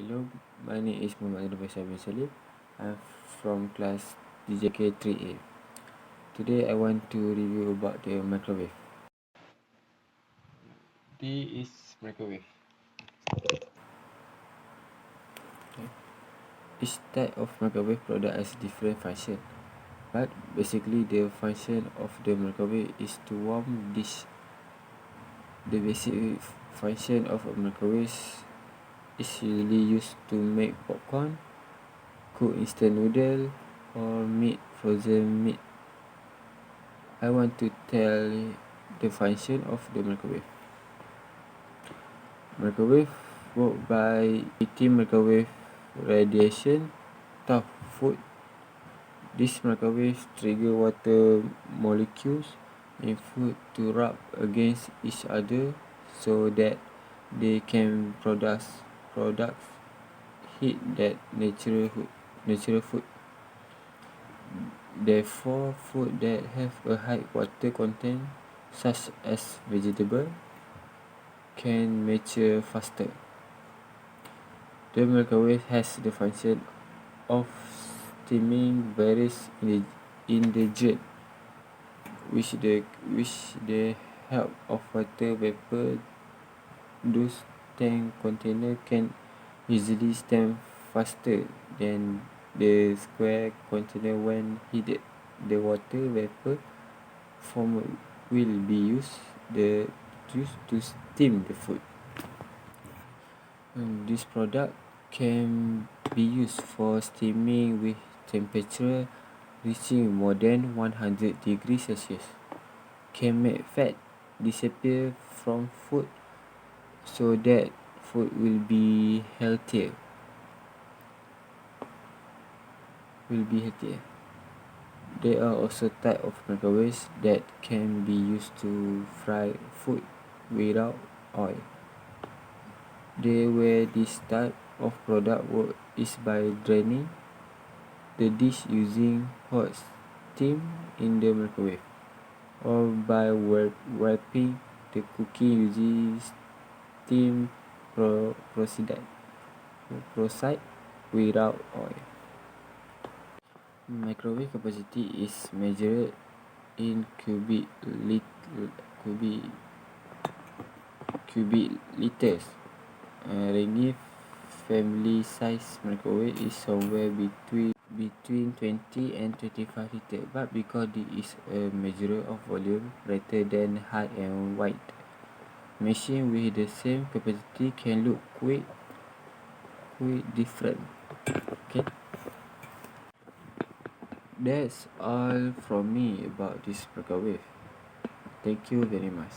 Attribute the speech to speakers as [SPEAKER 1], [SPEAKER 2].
[SPEAKER 1] Hello, my name is Muhammad Faisal bin Salim. I'm from class DJK 3A. Today I want to review about the microwave. This is microwave. Okay. Each type of microwave product has different function, but basically the function of the microwave is to warm dish. The basic function of a microwave is usually used to make popcorn, cook instant noodle, or frozen meat. I want to tell the function of the microwave. Microwave work by heating microwave radiation tough food. This microwave trigger water molecules in food to rub against each other so that they can produce heat that natural food. Therefore, food that have a high water content, such as vegetable, can mature faster. The microwave has the function of steaming various ingredients, which the help of water vapor. Those tank container can easily steam faster than the square container when heated. The water vapor form will be used to steam the food. This product can be used for steaming with temperature reaching more than 100 degrees Celsius. Can make fat disappear from food so that food will be healthier. There are also types of microwaves that can be used to fry food without oil. The way this type of product work is by draining the dish using hot steam in the microwave, or by wrapping the cooking using steam process without oil. Microwave capacity is measured in cubic liters. Ranging family size microwave is somewhere between 20 and 25 liters, but because it is a measure of volume rather than height and weight, machine with the same capacity can look quite different. Okay, that's all from me about this microwave. Thank you very much.